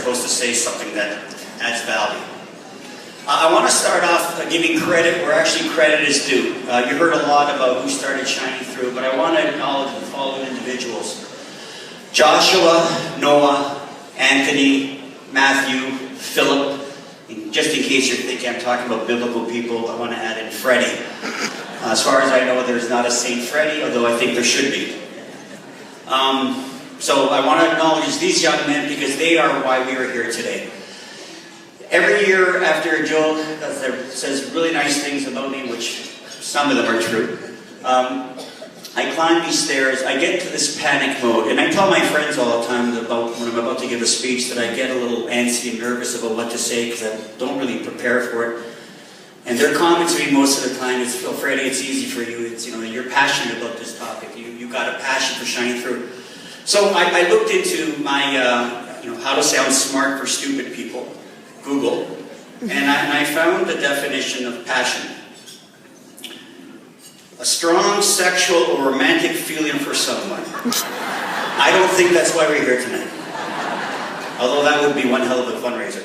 supposed to say something that adds value. I want to start off giving credit where actually credit is due. You heard a lot about who started Shining Through, but I want to acknowledge the following individuals. Joshua, Noah, Anthony, Matthew, Philip. And just in case you're thinking I'm talking about biblical people, I want to add in Freddie. As far as I know, there's not a Saint Freddie, although I think there should be. So I want to acknowledge these young men because they are why we are here today. Every year after Joel says really nice things about me, which some of them are true, I climb these stairs, I get into this panic mode, and I tell my friends all the time about when I'm about to give a speech that I get a little antsy and nervous about what to say because I don't really prepare for it. And their comments to me most of the time is, "Oh, Freddie, it's easy for you. It's, you're passionate about this topic. You got a passion for Shining Through." So I looked into my, how to sound smart for stupid people, Google, and I found the definition of passion. A strong sexual or romantic feeling for someone. I don't think that's why we're here tonight. Although that would be one hell of a fundraiser.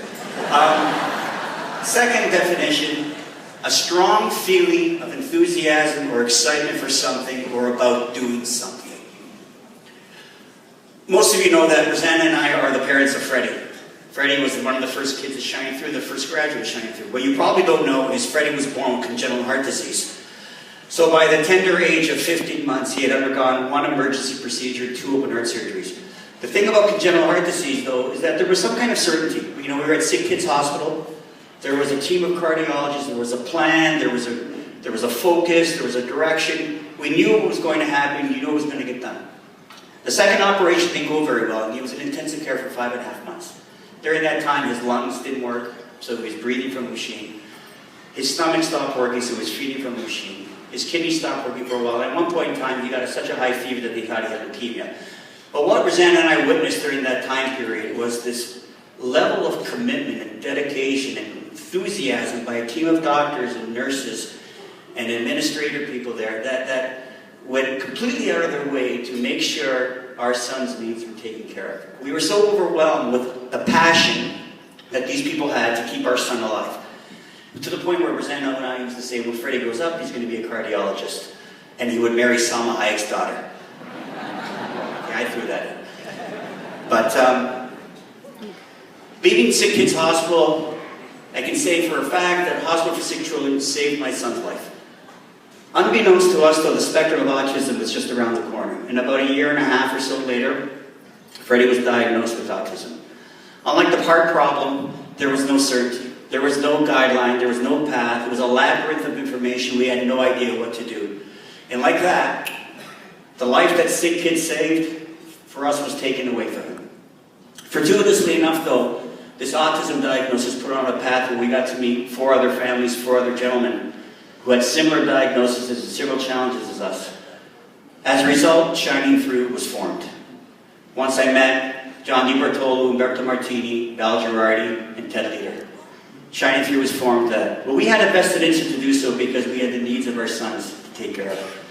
Second definition, a strong feeling of enthusiasm or excitement for something or about doing something. Most of you know that Rosanna and I are the parents of Freddie. Freddie was one of the first kids to Shine Through, the first graduate to Shine Through. What you probably don't know is Freddie was born with congenital heart disease. So by the tender age of 15 months, he had undergone 1 emergency procedure, 2 open heart surgeries. The thing about congenital heart disease, though, is that there was some kind of certainty. We were at Sick Kids Hospital. There was a team of cardiologists. There was a plan. There was a focus. There was a direction. We knew what was going to happen. You knew it was going to get done. The second operation didn't go very well, and he was in intensive care for 5.5 months. During that time, his lungs didn't work, so he was breathing from a machine. His stomach stopped working, so he was feeding from a machine. His kidneys stopped working for a while. At one point in time, he got such a high fever that they thought he had leukemia. But what Rosanna and I witnessed during that time period was this level of commitment and dedication and enthusiasm by a team of doctors and nurses and administrator people there that went completely out of their way to make sure our son's needs were taken care of. We were so overwhelmed with the passion that these people had to keep our son alive. To the point where Rosanna and I used to say, when Freddie grows up, he's going to be a cardiologist. And he would marry Salma Hayek's daughter. Yeah, I threw that in. But leaving Sick Kids Hospital, I can say for a fact that Hospital for Sick Children saved my son's life. Unbeknownst to us, though, the spectrum of autism was just around the corner. And about 1.5 years or so later, Freddie was diagnosed with autism. Unlike the heart problem, there was no certainty. There was no guideline. There was no path. It was a labyrinth of information. We had no idea what to do. And like that, the life that Sick Kids saved, for us, was taken away from him. Fortuitously enough, though, this autism diagnosis put on a path where we got to meet 4 other families, 4 other gentlemen who had similar diagnoses and similar challenges as us. As a result, Shining Through was formed. Once I met John DiBartolo, Umberto Martini, Val Girardi, and Ted Leader. Shining Through was formed we had a vested interest to do so because we had the needs of our sons to take care of.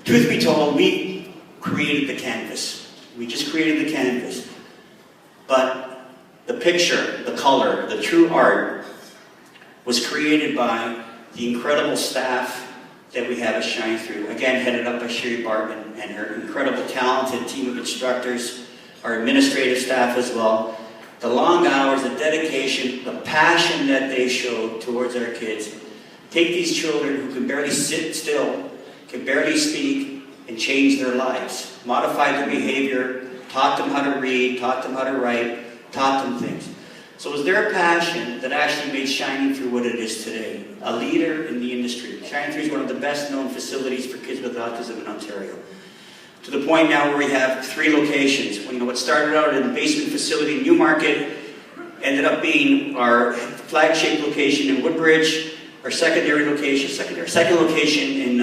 Truth be told, we created the canvas. We just created the canvas. But the picture, the color, the true art was created by the incredible staff that we have at Shine Through. Again, headed up by Sherry Bartman and her incredible, talented team of instructors, our administrative staff as well. The long hours, the dedication, the passion that they showed towards our kids. Take these children who can barely sit still, can barely speak, and change their lives. Modify their behavior, taught them how to read, taught them how to write, taught them things. So it was their passion that actually made Shining Through what it is today. A leader in the industry. Shining Through is one of the best known facilities for kids with autism in Ontario. To the point now where we have 3 locations. What started out in a basement facility in Newmarket ended up being our flagship location in Woodbridge, our second location in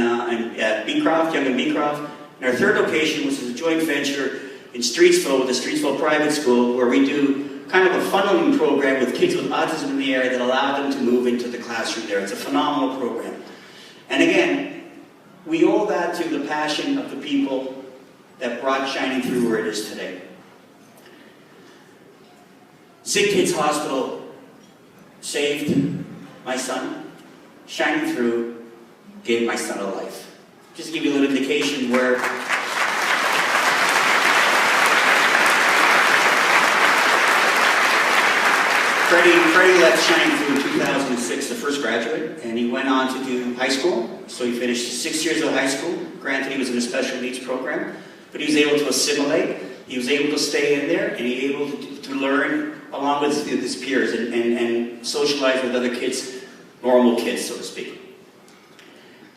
Beecroft, Young and Beecroft, and our third location, which is a joint venture in Streetsville with the Streetsville Private School, where we do kind of a funneling program with kids with autism in the area that allow them to move into the classroom there. It's a phenomenal program. And again, we owe that to the passion of the people that brought Shining Through where it is today. Sick Kids Hospital saved my son. Shining Through gave my son a life. Just to give you a little indication where Freddie left Shining Through in 2006, the first graduate, and he went on to do high school. So he finished 6 years of high school. Granted, he was in a special needs program, but he was able to assimilate. He was able to stay in there, and he was able to learn along with his peers and socialize with other kids, normal kids, so to speak.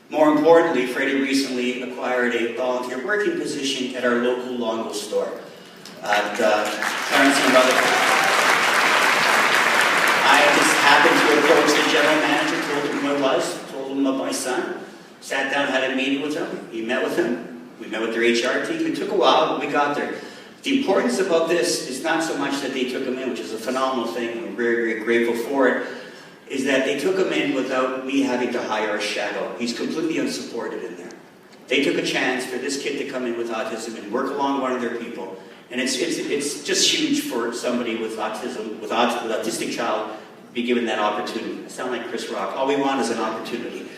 More importantly, Freddie recently acquired a volunteer working position at our local Longo store at Clarence and Rutherford. I just happened to approach the general manager, told him who I was, told him about my son, sat down, had a meeting with him. He met with him. We met with their HR team. It took a while, but we got there. The importance about this is not so much that they took him in, which is a phenomenal thing, and we're very, very grateful for it, is that they took him in without me having to hire a shadow. He's completely unsupported in there. They took a chance for this kid to come in with autism and work along one of their people. And it's just huge for somebody with autism, with autistic child, to be given that opportunity. I sound like Chris Rock. All we want is an opportunity.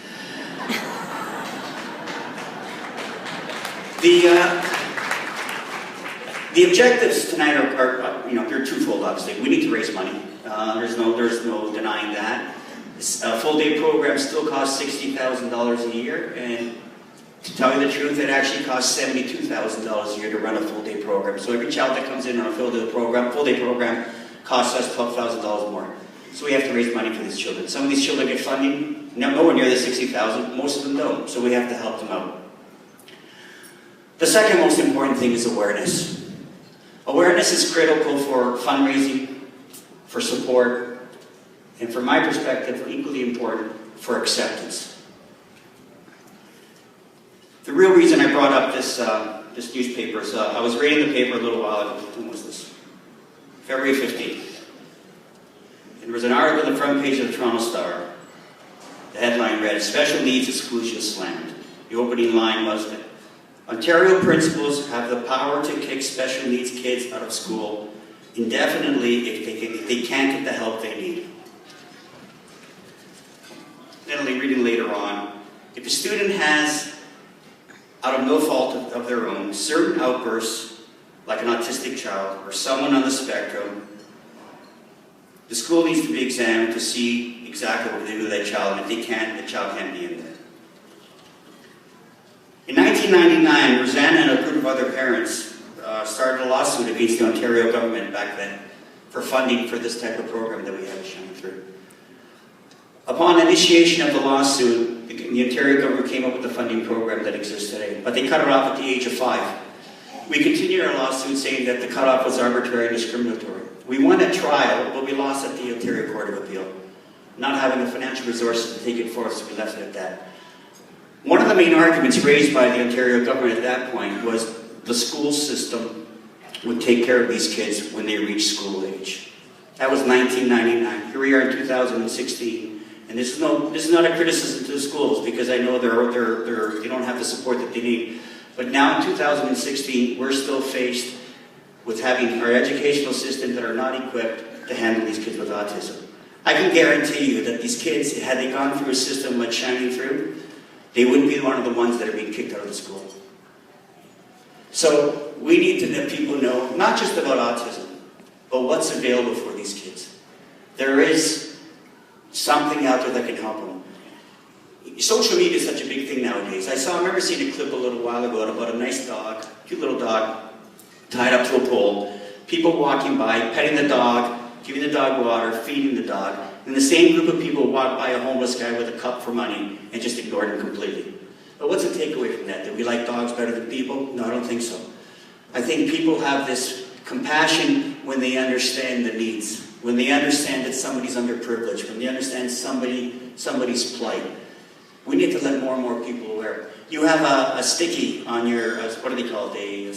The objectives tonight are they're twofold, obviously. We need to raise money. There's no denying that. A full-day program still costs $60,000 a year, and to tell you the truth, it actually costs $72,000 a year to run a full-day program. So every child that comes in on a full-day program costs us $12,000 more. So we have to raise money for these children. Some of these children get funding, nowhere near the $60,000. Most of them don't, so we have to help them out. The second most important thing is awareness. Awareness is critical for fundraising, for support, and from my perspective, equally important for acceptance. The real reason I brought up this newspaper is I was reading the paper a little while ago. When was this? February 15th. And there was an article on the front page of the Toronto Star. The headline read, "Special Needs Exclusion Slammed." The opening line was that Ontario principals have the power to kick special needs kids out of school indefinitely if they can't get the help they need. Then I'll be reading later on. If a student has, out of no fault of their own, certain outbursts, like an autistic child or someone on the spectrum, the school needs to be examined to see exactly what they do with that child, and if they can't, the child can't be in there. In 1999, Rosanna and a group of other parents started a lawsuit against the Ontario government back then for funding for this type of program that we have Shining Through. Upon initiation of the lawsuit, the Ontario government came up with the funding program that exists today, but they cut it off at the age of 5. We continued our lawsuit saying that the cutoff was arbitrary and discriminatory. We won a trial, but we lost at the Ontario Court of Appeal, not having the financial resources to take it forward, so we left it at that. One of the main arguments raised by the Ontario government at that point was the school system would take care of these kids when they reach school age. That was 1999. Here we are in 2016, and this is not a criticism to the schools because I know they don't have the support that they need. But now in 2016, we're still faced with having our educational systems that are not equipped to handle these kids with autism. I can guarantee you that these kids, had they gone through a system like Shining Through, they wouldn't be one of the ones that are being kicked out of the school. So we need to let people know, not just about autism, but what's available for these kids. There is something out there that can help them. Social media is such a big thing nowadays. I remember seeing a clip a little while ago about a nice dog, cute little dog, tied up to a pole, people walking by, petting the dog, giving the dog water, feeding the dog, and the same group of people walk by a homeless guy with a cup for money and just ignored him completely. But what's the takeaway from that? Do we like dogs better than people? No, I don't think so. I think people have this compassion when they understand the needs, when they understand that somebody's underprivileged, when they understand somebody's plight. We need to let more and more people aware. You have a sticky on your, what are they called? A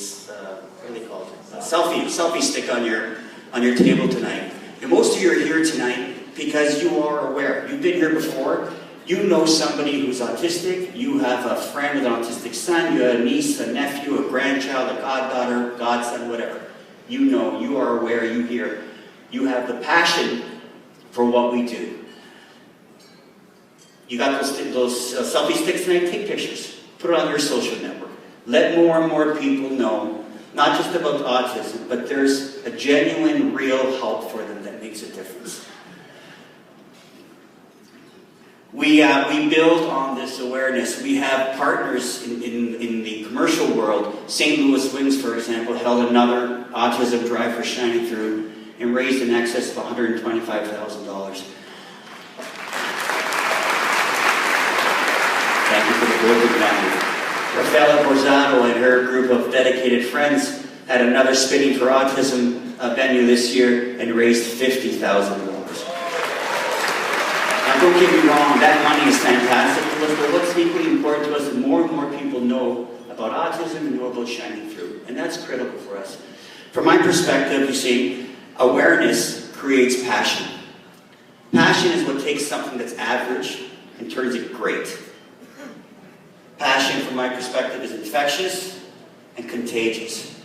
selfie stick on your table tonight. And most of you are here tonight because you are aware. You've been here before. You know somebody who's autistic. You have a friend with an autistic son. You have a niece, a nephew, a grandchild, a goddaughter, godson, whatever. You know, you are aware, you hear. You have the passion for what we do. You got those selfie sticks tonight? Take pictures. Put it on your social network. Let more and more people know, not just about autism, but there's a genuine, real help for them that makes a difference. We build on this awareness. We have partners in the commercial world. St. Louis Wings, for example, held another autism drive for Shining Through and raised in excess of $125,000. Thank you for the board of that. Rafaela Borzano and her group of dedicated friends had another Spinning for Autism venue this year and raised $50,000. Now, don't get me wrong, that money is fantastic to us, but what's equally important to us is more and more people know about autism and know about Shining Through, and that's critical for us. From my perspective, you see, awareness creates passion. Passion is what takes something that's average and turns it great. Passion, from my perspective, is infectious and contagious,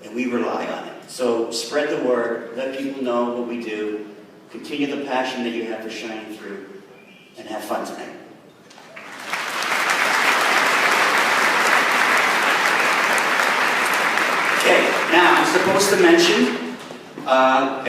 and we rely on it. So spread the word, let people know what we do, continue the passion that you have for Shining Through, and have fun tonight. Okay, now I'm supposed to mention